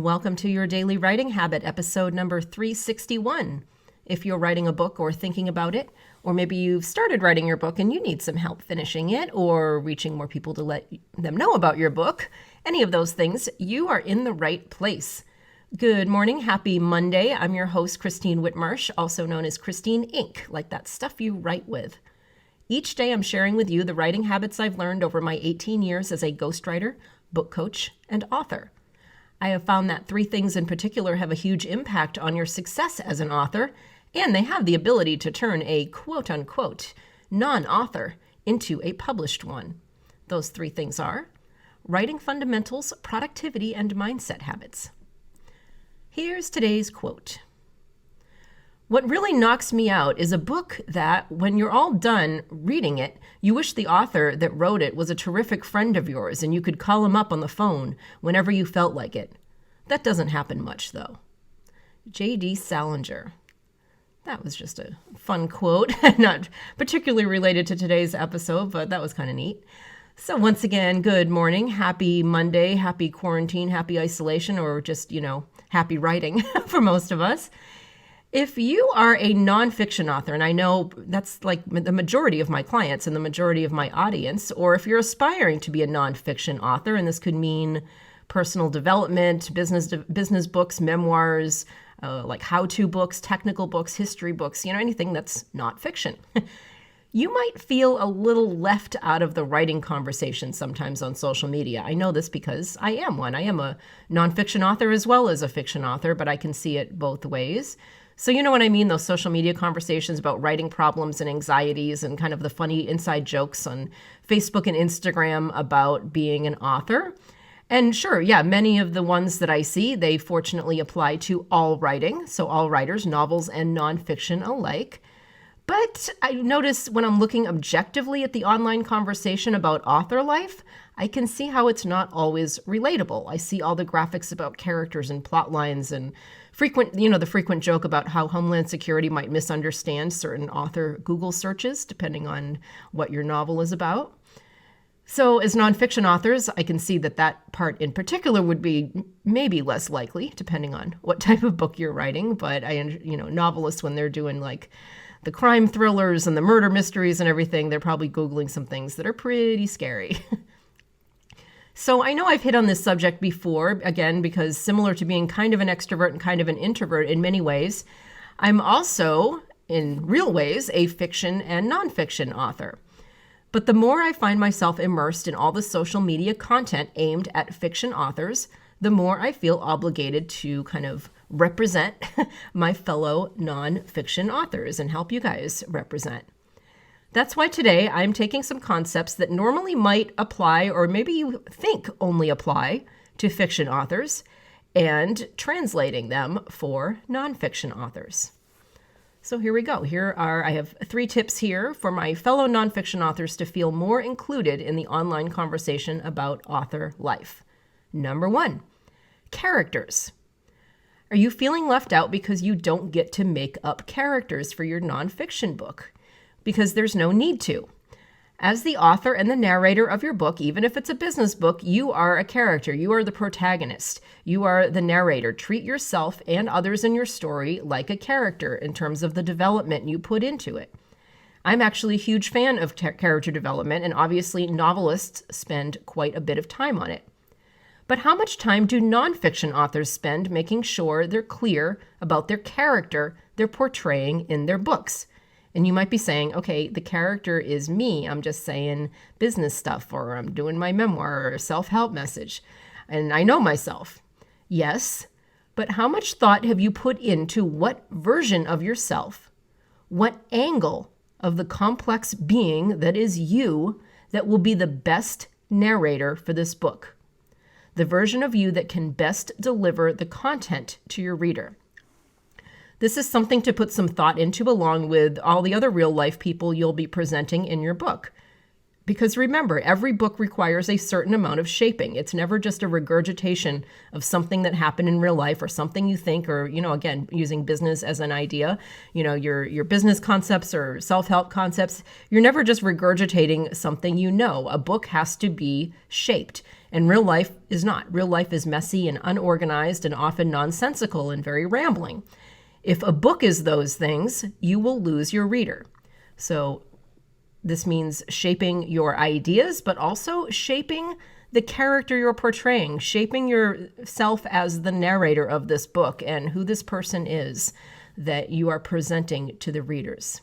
Welcome to your Daily Writing Habit, episode number 361. If you're writing a book or thinking about it, or maybe you've started writing your book and you need some help finishing it or reaching more people to let them know about your book, any of those things, you are in the right place. Good morning. Happy Monday. I'm your host, Christine Whitmarsh, also known as Christine Inc., like that stuff you write with. Each day I'm sharing with you the writing habits I've learned over my 18 years as a ghostwriter, book coach, and author. I have found that three things in particular have a huge impact on your success as an author, and they have the ability to turn a quote-unquote non-author into a published one. Those three things are writing fundamentals, productivity, and mindset habits. Here's today's quote. What really knocks me out is a book that, when you're all done reading it, you wish the author that wrote it was a terrific friend of yours and you could call him up on the phone whenever you felt like it. That doesn't happen much, though. J.D. Salinger. That was just a fun quote, not particularly related to today's episode, but that was kind of neat. So once again, good morning, happy Monday, happy quarantine, happy isolation, or just, happy writing for most of us. If you are a nonfiction author, and I know that's like the majority of my clients and the majority of my audience, or if you're aspiring to be a nonfiction author, and this could mean personal development, business books, memoirs, like how-to books, technical books, history books, anything that's not fiction. You might feel a little left out of the writing conversation sometimes on social media. I know this because I am one. I am a nonfiction author as well as a fiction author, but I can see it both ways. So you know what I mean, those social media conversations about writing problems and anxieties and kind of the funny inside jokes on Facebook and Instagram about being an author. And sure, many of the ones that I see, they fortunately apply to all writing, so all writers, novels and nonfiction alike. But I notice when I'm looking objectively at the online conversation about author life, I can see how it's not always relatable. I see all the graphics about characters and plot lines and the frequent joke about how Homeland Security might misunderstand certain author Google searches, depending on what your novel is about. So as nonfiction authors, I can see that part in particular would be maybe less likely, depending on what type of book you're writing. But novelists, when they're doing like the crime thrillers and the murder mysteries and everything, they're probably Googling some things that are pretty scary. So I know I've hit on this subject before, again, because similar to being kind of an extrovert and kind of an introvert in many ways, I'm also, in real ways, a fiction and nonfiction author. But the more I find myself immersed in all the social media content aimed at fiction authors, the more I feel obligated to kind of represent my fellow nonfiction authors and help you guys represent. That's why today I'm taking some concepts that normally might apply, or maybe you think only apply, to fiction authors and translating them for nonfiction authors. So here we go. I have 3 tips here for my fellow nonfiction authors to feel more included in the online conversation about author life. Number 1, characters. Are you feeling left out because you don't get to make up characters for your nonfiction book? Because there's no need to. As the author and the narrator of your book, even if it's a business book, you are a character. You are the protagonist. You are the narrator. Treat yourself and others in your story like a character in terms of the development you put into it. I'm actually a huge fan of character development, and obviously novelists spend quite a bit of time on it. But how much time do nonfiction authors spend making sure they're clear about their character they're portraying in their books? And you might be saying, okay, the character is me. I'm just saying business stuff, or I'm doing my memoir or a self-help message. And I know myself. Yes, but how much thought have you put into what version of yourself, what angle of the complex being that is you that will be the best narrator for this book? The version of you that can best deliver the content to your reader. This is something to put some thought into, along with all the other real life people you'll be presenting in your book. Because remember, every book requires a certain amount of shaping. It's never just a regurgitation of something that happened in real life or something you think, or, again, using business as an idea, your business concepts or self-help concepts. You're never just regurgitating something you know. A book has to be shaped. And real life is not. Real life is messy and unorganized and often nonsensical and very rambling. If a book is those things, you will lose your reader. So this means shaping your ideas, but also shaping the character you're portraying, shaping yourself as the narrator of this book and who this person is that you are presenting to the readers.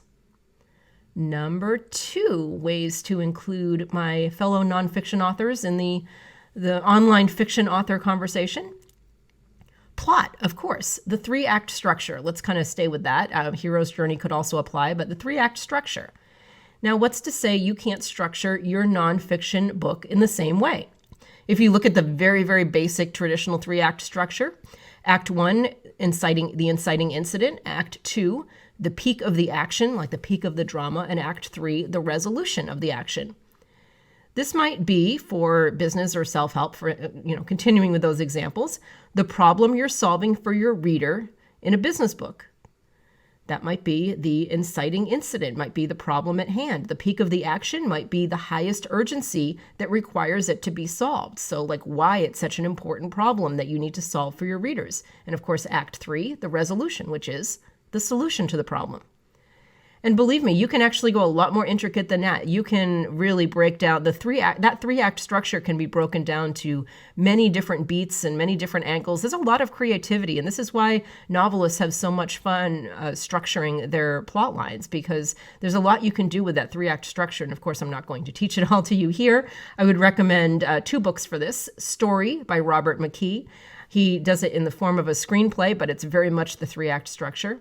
Number 2, ways to include my fellow nonfiction authors in the online fiction author conversation. Plot, of course, the 3-act structure. Let's kind of stay with that. Hero's journey could also apply, but the 3-act structure. Now, what's to say you can't structure your nonfiction book in the same way? If you look at the very, very basic traditional 3-act structure, Act 1, the inciting incident. Act 2, the peak of the action, like the peak of the drama. And Act 3, the resolution of the action. This might be for business or self-help, for continuing with those examples, the problem you're solving for your reader in a business book. That might be the inciting incident, might be the problem at hand. The peak of the action might be the highest urgency that requires it to be solved. So like why it's such an important problem that you need to solve for your readers. And of course, Act 3, the resolution, which is the solution to the problem. And believe me, you can actually go a lot more intricate than that. You can really break down that 3-act structure can be broken down to many different beats and many different angles. There's a lot of creativity. And this is why novelists have so much fun structuring their plot lines, because there's a lot you can do with that 3-act structure. And of course, I'm not going to teach it all to you here. I would recommend 2 books for this. Story by Robert McKee. He does it in the form of a screenplay, but it's very much the 3-act structure.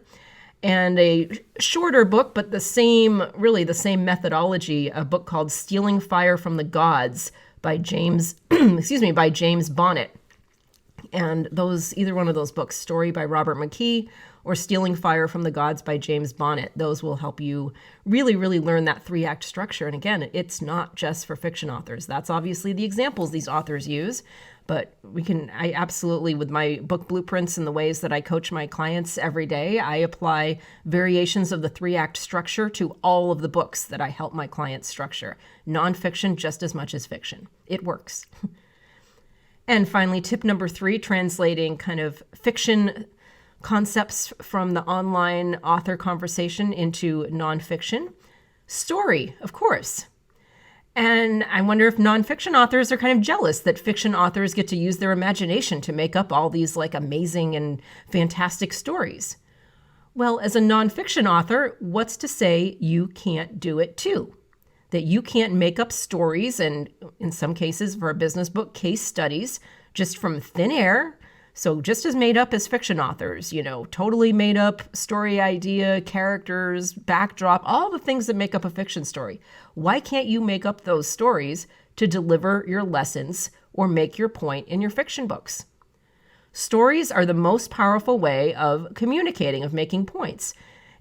And a shorter book, but the same methodology, a book called Stealing Fire from the Gods by James Bonnet. And either one of those books, Story by Robert McKee or Stealing Fire from the Gods by James Bonnet, those will help you really, really learn that 3-act structure. And again, it's not just for fiction authors. That's obviously the examples these authors use. But I absolutely, with my book blueprints and the ways that I coach my clients every day, I apply variations of the 3-act structure to all of the books that I help my clients structure. Nonfiction just as much as fiction. It works. And finally, tip number 3, translating kind of fiction concepts from the online author conversation into nonfiction. Story, of course. And I wonder if nonfiction authors are kind of jealous that fiction authors get to use their imagination to make up all these like amazing and fantastic stories. Well, as a nonfiction author, what's to say you can't do it too? That you can't make up stories and, in some cases, for a business book, case studies just from thin air. So just as made up as fiction authors, totally made up story idea, characters, backdrop, all the things that make up a fiction story. Why can't you make up those stories to deliver your lessons or make your point in your fiction books? Stories are the most powerful way of communicating, of making points.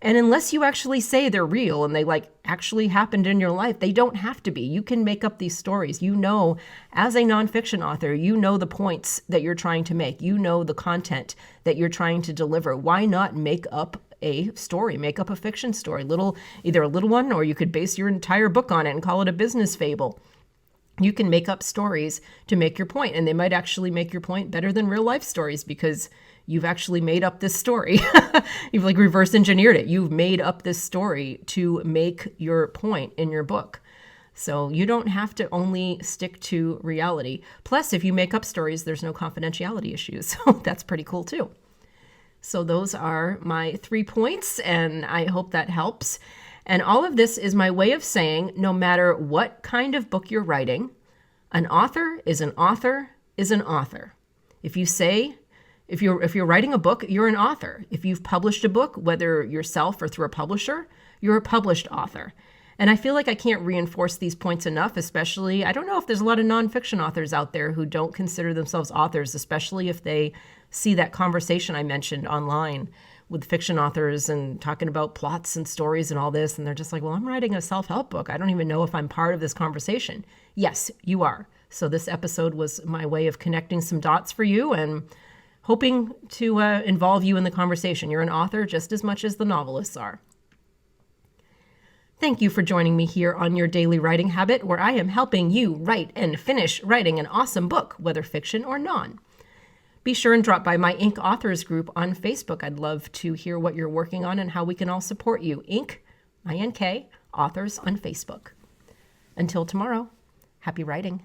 And unless you actually say they're real and they actually happened in your life, they don't have to be. You can make up these stories. As a nonfiction author, the points that you're trying to make. The content that you're trying to deliver. Why not make up a story, make up a fiction story, either a little one, or you could base your entire book on it and call it a business fable. You can make up stories to make your point, and they might actually make your point better than real life stories because you've actually made up this story. You've reverse engineered it. You've made up this story to make your point in your book. So you don't have to only stick to reality. Plus, if you make up stories, there's no confidentiality issues. So that's pretty cool too. So those are my 3 points, and I hope that helps. And all of this is my way of saying, no matter what kind of book you're writing, an author is an author is an author. If you're writing a book, you're an author. If you've published a book, whether yourself or through a publisher, you're a published author. And I feel like I can't reinforce these points enough, especially, I don't know if there's a lot of nonfiction authors out there who don't consider themselves authors, especially if they see that conversation I mentioned online with fiction authors and talking about plots and stories and all this. And they're just like, well, I'm writing a self-help book. I don't even know if I'm part of this conversation. Yes, you are. So this episode was my way of connecting some dots for you and hoping to involve you in the conversation. You're an author just as much as the novelists are. Thank you for joining me here on Your Daily Writing Habit, where I am helping you write and finish writing an awesome book, whether fiction or non. Be sure and drop by my Inc. Authors group on Facebook. I'd love to hear what you're working on and how we can all support you. Inc. INK, Authors on Facebook. Until tomorrow, happy writing.